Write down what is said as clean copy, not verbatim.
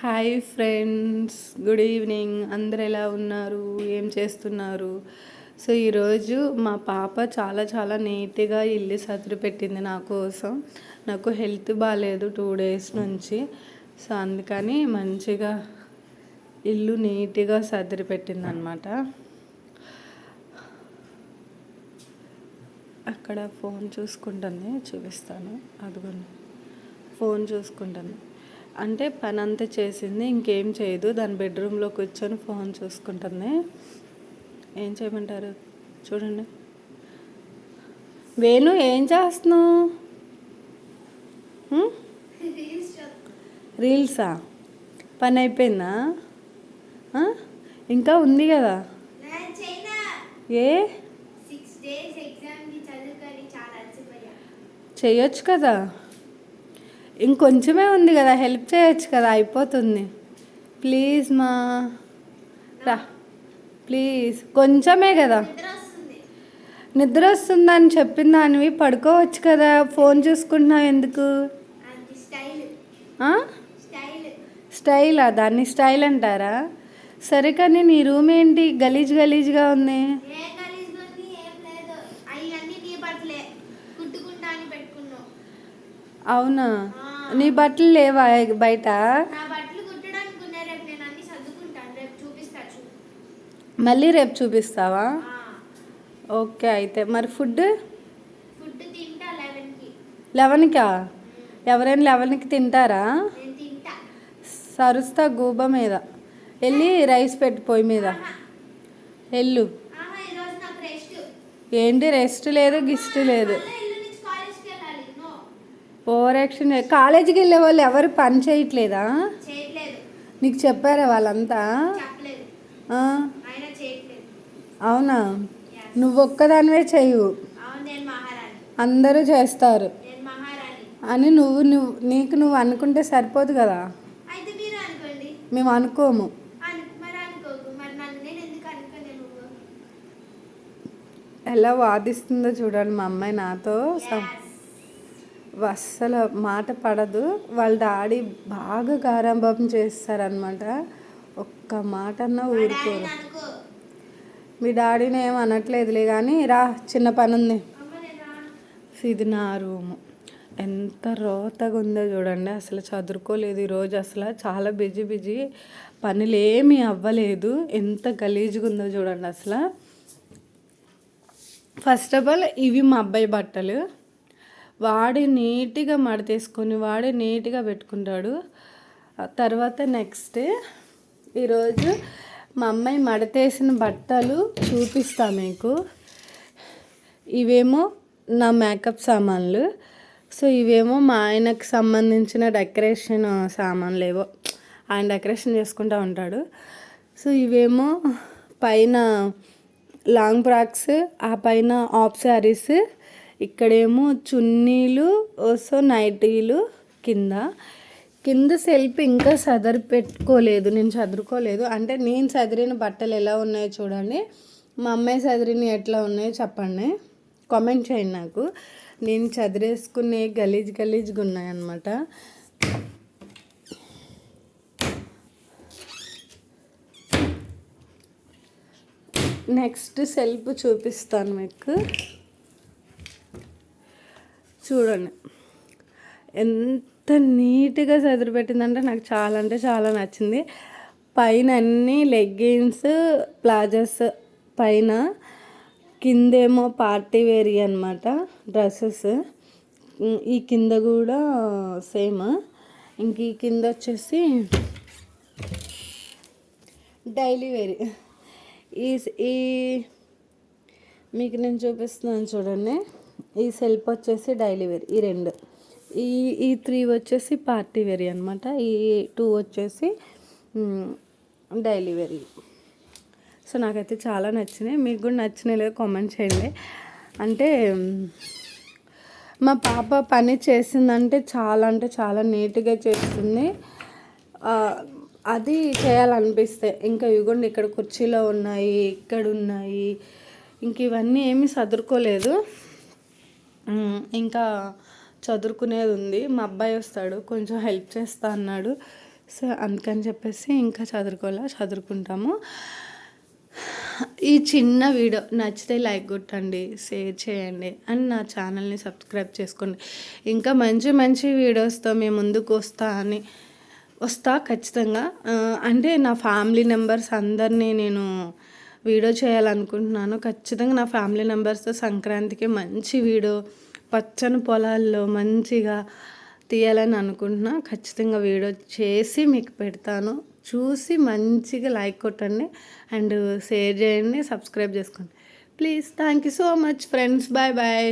Hi friends, good evening. అందరు ఎలా ఉన్నారు, ఏం చేస్తున్నారు? సో ఈరోజు మా పాప చాలా చాలా నీట్గా ఇల్లు సర్ది పెట్టింది నా కోసం. నాకు హెల్త్ బాగాలేదు 2 days నుంచి. సో అందుకని మంచిగా ఇల్లు నీట్గా సర్ది పెట్టింది అనమాట. అక్కడ ఫోన్ చూసుకుంటుంది, చూపిస్తాను. అదిగోండి, ఫోన్ చూసుకుంటుంది. అంటే పని అంతా చేసింది, ఇంకేం చేయదు. దాని బెడ్రూమ్లో కూర్చొని ఫోన్ చూసుకుంటుంది. ఏం చేయమంటారు చూడండి. వేణు, ఏం చేస్తున్నావు? రీల్సా? పని అయిపోయిందా? ఇంకా ఉంది కదా. ఏ చెయ్యొచ్చు కదా, ఇంకొంచెమే ఉంది కదా, హెల్ప్ చేయొచ్చు కదా, అయిపోతుంది. ప్లీజ్ మా రా, ప్లీజ్. కొంచెమే కదా. నిద్ర వస్తుందని చెప్పిన దానివి పడుకోవచ్చు కదా, ఫోన్ చూసుకుంటున్నావు ఎందుకు? స్టైలా? దాన్ని స్టైల్ అంటారా? సరే, కానీ నీ రూమ్ ఏంటి గలీజ్ గలీజ్గా ఉంది? అవునా? నీ బట్టలు లేవా బయట? మళ్ళీ రేపు చూపిస్తావా? ఓకే, అయితే మరి ఫుడ్ 11కా? ఎవరైనా 11కి తింటారా? సరుస్తా గూబ మీద. వెళ్ళి రైస్ పెట్టి పొయ్యి మీద వెళ్ళు. ఏంటి రెస్ట్ లేదు, గిస్ట్ లేదు. Over action. కాలేజీకి వెళ్ళే వాళ్ళు ఎవరు పని చేయట్లేదా? నీకు చెప్పారా వాళ్ళంతా? అవునా? నువ్వు ఒక్కదానివే చెయ్యు, అందరూ చేస్తారు అని నువ్వు అనుకుంటే సరిపోదు కదా. మేము అనుకోము. ఎలా వాదిస్తుందో చూడండి మా అమ్మాయి నాతో. అస్సలు మాట పడదు. వాళ్ళ డాడీ బాగా గారాబం చేస్తారనమాట. ఒక్క మాట అన్నా ఊరుకోరు. మీ డాడీని ఏం అనట్లేదులే, కానీ రా, చిన్న పని ఉంది. ఇది నా రూము. ఎంత రోతగా ఉందో చూడండి. అసలు చదువుకోలేదు ఈరోజు. అసలు చాలా బిజీ పనులు ఏమీ అవ్వలేదు. ఎంత గలీజ్గా ఉందో చూడండి అసలు. ఫస్ట్ ఆఫ్ ఆల్ ఇవి మా అబ్బాయి బట్టలు. వాడి నీట్గా మడతేసుకొని వాడే నీట్గా పెట్టుకుంటాడు. తర్వాత నెక్స్ట్ ఈరోజు మా అమ్మాయి మడతేసిన బట్టలు చూపిస్తా మీకు. ఇవేమో నా మేకప్ సామాన్లు. సో ఇవేమో మా ఆయనకు సంబంధించిన డెకరేషన్ సామాన్లు ఏవో, ఆయన డెకరేషన్ చేసుకుంటూ ఉంటాడు. సో ఇవేమో పైన లాంగ్ ఫ్రాక్స్, ఆ పైన ఆఫ్ శారీస్, ఇక్కడేమో చున్నీలు, సో నైటీలు. కింద సెల్ఫ్ ఇంకా పెట్టుకోలేదు, నేను చదువుకోలేదు. అంటే నేను చదిరిన బట్టలు ఎలా ఉన్నాయో చూడండి, మా అమ్మాయి చదిరిని ఎట్లా ఉన్నాయో చెప్పండి, కామెంట్ చేయండి నాకు. నేను చదిరేసుకునే గలీజ్గా ఉన్నాయన్నమాట. నెక్స్ట్ సెల్ఫ్ చూపిస్తాను మీకు. చూడండి ఎంత నీట్గా చదిరి పెట్టిందంటే నాకు చాలా అంటే చాలా నచ్చింది. పైన అన్నీ లెగ్గిన్స్, ప్లాజోస్ పైన, కిందేమో పార్టీ వేర్ అనమాట డ్రెస్సెస్. ఈ కింద కూడా సేమ్. ఇంక ఈ కింద వచ్చేసి డైలీ వేర్. ఈ మీకు నేను చూపిస్తున్నాను చూడండి. ఈ సెల్ఫ్ వచ్చేసి డైలీ వేర్, ఈ 2. ఈ 3 వచ్చేసి పార్టీ వేర్ అనమాట. ఈ 2 వచ్చేసి డైలీ వేర్. సో నాకైతే చాలా నచ్చినాయి. మీకు కూడా నచ్చినాయి లేదో కామెంట్ చేయండి. అంటే మా పాప పని చేసిందంటే చాలా నీట్గా చేస్తుంది. అది చేయాలనిపిస్తే ఇంకా ఇవ్వండి, ఇక్కడ కుర్చీలో ఉన్నాయి, ఇక్కడ ఉన్నాయి. ఇంక ఇవన్నీ ఏమీ సదురుకోలేదు, ఇంకా చదువుకునేది ఉంది. మా అబ్బాయి వస్తాడు, కొంచెం హెల్ప్ చేస్తా అన్నాడు. సో అందుకని చెప్పేసి ఇంకా చదువుకుంటాము. ఈ చిన్న వీడియో నచ్చితే లైక్ కొట్టండి, షేర్ చేయండి అండ్ నా ఛానల్ని సబ్స్క్రైబ్ చేసుకోండి. ఇంకా మంచి మంచి వీడియోస్తో మేము ముందుకు వస్తా ఖచ్చితంగా. అంటే నా ఫ్యామిలీ మెంబర్స్ అందరినీ నేను వీడియో చేయాలనుకుంటున్నాను. ఖచ్చితంగా నా ఫ్యామిలీ మెంబర్స్తో సంక్రాంతికి మంచి వీడియో పచ్చని పొలాల్లో మంచిగా తీయాలని అనుకుంటున్నా. ఖచ్చితంగా వీడియో చేసి మీకు పెడతాను. చూసి మంచిగా లైక్ కొట్టండి అండ్ షేర్ చేయండి, సబ్స్క్రైబ్ చేసుకోండి please. Thank you so much friends. Bye bye.